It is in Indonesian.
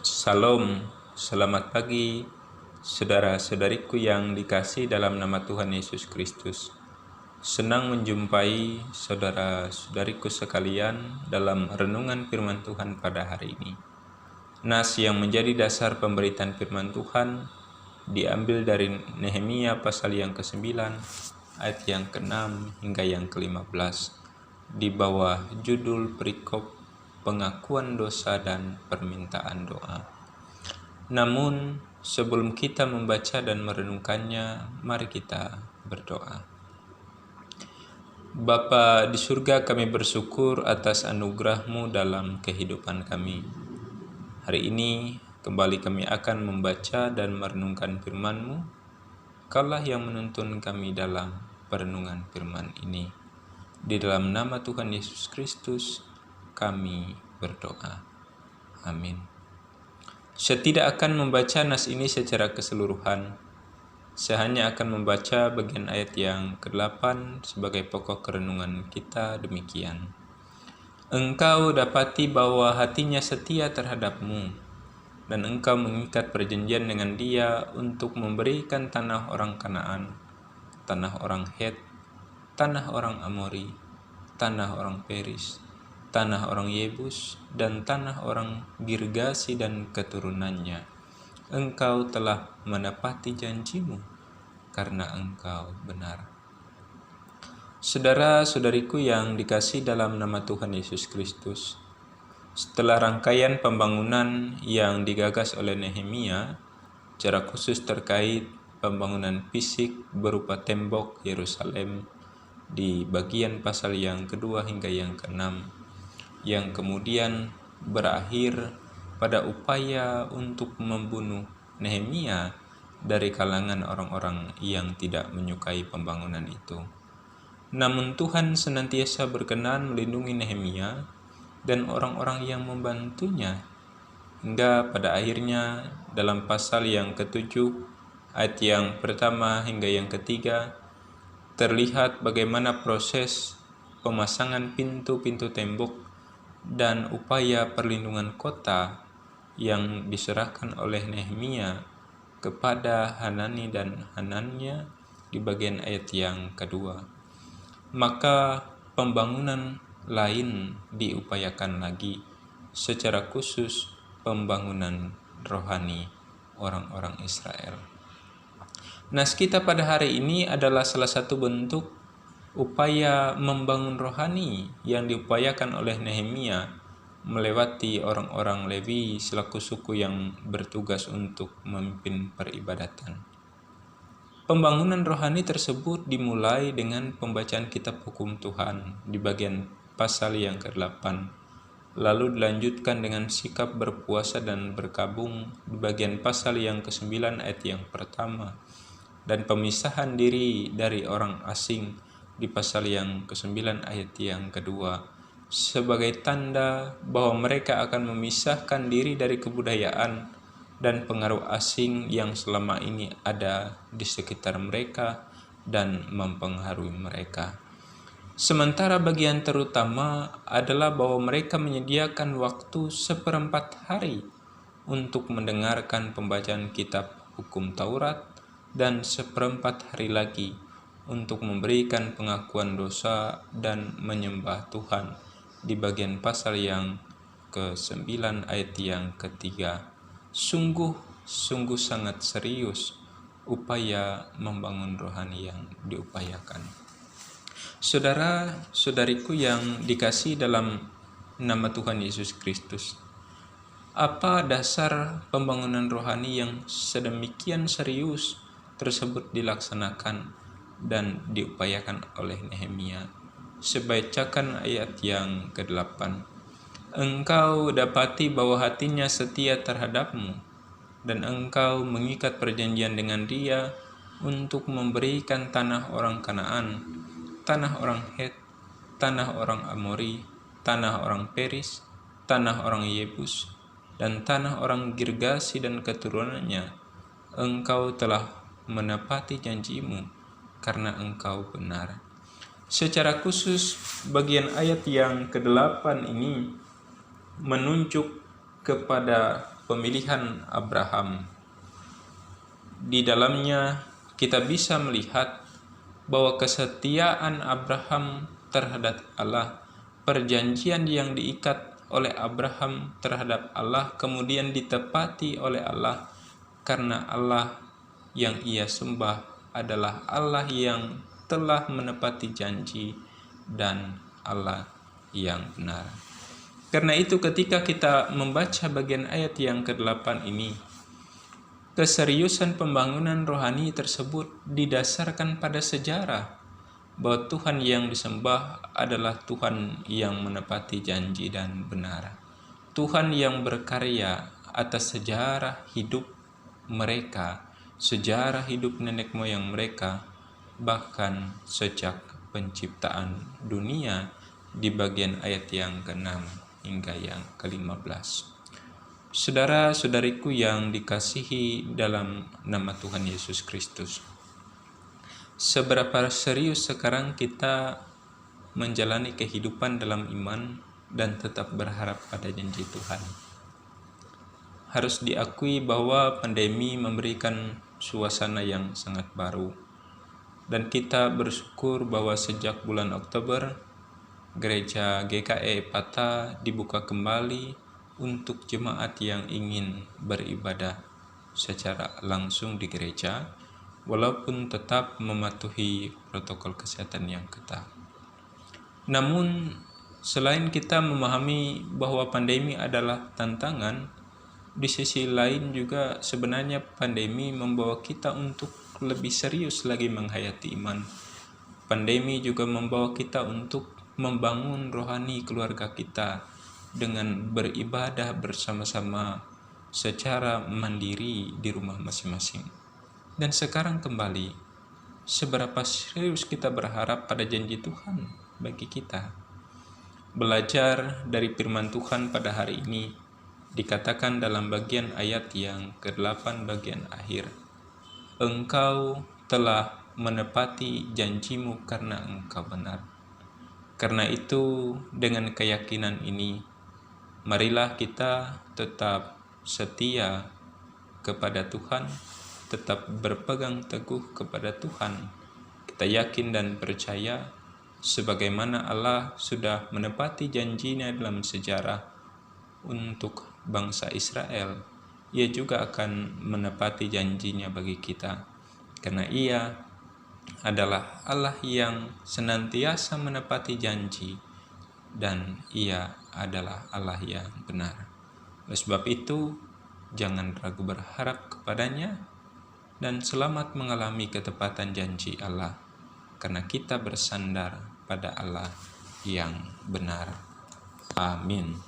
Salam, selamat pagi, saudara-saudariku yang dikasihi dalam nama Tuhan Yesus Kristus. Senang menjumpai saudara-saudariku sekalian dalam renungan firman Tuhan pada hari ini. Nas yang menjadi dasar pemberitaan firman Tuhan diambil dari Nehemia pasal yang ke-9, ayat yang ke-6 hingga yang ke-15, di bawah judul perikop pengakuan dosa dan permintaan doa. Namun, sebelum kita membaca dan merenungkannya, mari kita berdoa. Bapa di surga, kami bersyukur atas anugerah-Mu dalam kehidupan kami. Hari ini kembali kami akan membaca dan merenungkan firman-Mu. Kaulah yang menuntun kami dalam perenungan firman ini. Di dalam nama Tuhan Yesus Kristus kami berdoa. Amin. Saya tidak akan membaca nas ini secara keseluruhan. Saya hanya akan membaca bagian ayat yang ke-8 sebagai pokok renungan kita demikian. Engkau dapati bahwa hatinya setia terhadap-Mu, dan engkau mengikat perjanjian dengan dia untuk memberikan tanah orang Kanaan, tanah orang Het, tanah orang Amori, tanah orang Peris, tanah orang Yebus, dan tanah orang Girgasi dan keturunannya. Engkau telah menepati janji-Mu karena Engkau benar. Saudara-saudariku yang dikasihi dalam nama Tuhan Yesus Kristus, setelah rangkaian pembangunan yang digagas oleh Nehemia, secara khusus terkait pembangunan fisik berupa tembok Yerusalem di bagian pasal yang kedua hingga yang ke-6, yang kemudian berakhir pada upaya untuk membunuh Nehemia dari kalangan orang-orang yang tidak menyukai pembangunan itu. Namun Tuhan senantiasa berkenan melindungi Nehemia dan orang-orang yang membantunya, hingga pada akhirnya dalam pasal yang ke-7 ayat yang pertama hingga yang ketiga terlihat bagaimana proses pemasangan pintu-pintu tembok dan upaya perlindungan kota yang diserahkan oleh Nehemia kepada Hanani dan Hananya di bagian ayat yang kedua. Maka pembangunan lain diupayakan lagi, secara khusus pembangunan rohani orang-orang Israel. Nas kita pada hari ini adalah salah satu bentuk upaya membangun rohani yang diupayakan oleh Nehemia melewati orang-orang Lewi selaku suku yang bertugas untuk memimpin peribadatan. Pembangunan rohani tersebut dimulai dengan pembacaan kitab hukum Tuhan di bagian pasal yang ke-8, lalu dilanjutkan dengan sikap berpuasa dan berkabung di bagian pasal yang ke-9 ayat yang pertama, dan pemisahan diri dari orang asing di pasal yang ke-9 ayat yang kedua, sebagai tanda bahwa mereka akan memisahkan diri dari kebudayaan dan pengaruh asing yang selama ini ada di sekitar mereka dan mempengaruhi mereka. Sementara bagian terutama adalah bahwa mereka menyediakan waktu 1/4 hari untuk mendengarkan pembacaan kitab hukum Taurat dan 1/4 hari lagi untuk memberikan pengakuan dosa dan menyembah Tuhan di bagian pasal yang ke-9 ayat yang ketiga. Sungguh sangat serius upaya membangun rohani yang diupayakan. Saudara-saudariku yang dikasihi dalam nama Tuhan Yesus Kristus, apa dasar pembangunan rohani yang sedemikian serius tersebut dilaksanakan dan diupayakan oleh Nehemia? Sebacakan ayat yang ke-8. Engkau dapati bahwa hatinya setia terhadap-Mu, dan engkau mengikat perjanjian dengan dia untuk memberikan tanah orang Kanaan, tanah orang Het, tanah orang Amori, tanah orang Peris, tanah orang Yebus, dan tanah orang Girgasi dan keturunannya. Engkau telah menepati janji-Mu karena Engkau benar. Secara khusus bagian ayat yang ke-8 ini menunjuk kepada pemilihan Abraham. Di dalamnya kita bisa melihat bahwa kesetiaan Abraham terhadap Allah, perjanjian yang diikat oleh Abraham terhadap Allah kemudian ditepati oleh Allah, karena Allah yang ia sembah adalah Allah yang telah menepati janji dan Allah yang benar. Karena itu ketika kita membaca bagian ayat yang ke-8 ini, keseriusan pembangunan rohani tersebut didasarkan pada sejarah bahwa Tuhan yang disembah adalah Tuhan yang menepati janji dan benar. Tuhan yang berkarya atas sejarah hidup mereka, sejarah hidup nenek moyang mereka, bahkan sejak penciptaan dunia di bagian ayat yang ke-6 hingga yang ke-15. Saudara-saudariku yang dikasihi dalam nama Tuhan Yesus Kristus, seberapa serius sekarang kita menjalani kehidupan dalam iman dan tetap berharap pada janji Tuhan? Harus diakui bahwa pandemi memberikan suasana yang sangat baru, dan kita bersyukur bahwa sejak bulan Oktober gereja GKE Pata dibuka kembali untuk jemaat yang ingin beribadah secara langsung di gereja, walaupun tetap mematuhi protokol kesehatan yang ketat. Namun, selain kita memahami bahwa pandemi adalah tantangan, di sisi lain juga sebenarnya pandemi membawa kita untuk lebih serius lagi menghayati iman. Pandemi juga membawa kita untuk membangun rohani keluarga kita dengan beribadah bersama-sama secara mandiri di rumah masing-masing. Dan sekarang kembali, seberapa serius kita berharap pada janji Tuhan bagi kita? Belajar dari firman Tuhan pada hari ini dikatakan dalam bagian ayat yang ke-8 bagian akhir, Engkau telah menepati janjimu karena Engkau benar. Karena itu, dengan keyakinan ini, marilah kita tetap setia kepada Tuhan, tetap berpegang teguh kepada Tuhan. Kita yakin dan percaya sebagaimana Allah sudah menepati janjinya dalam sejarah untuk bangsa Israel, Ia juga akan menepati janjinya bagi kita, karena Ia adalah Allah yang senantiasa menepati janji, dan Ia adalah Allah yang benar. Oleh sebab itu, jangan ragu berharap kepadanya dan selamat mengalami ketepatan janji Allah, karena kita bersandar pada Allah yang benar. Amin.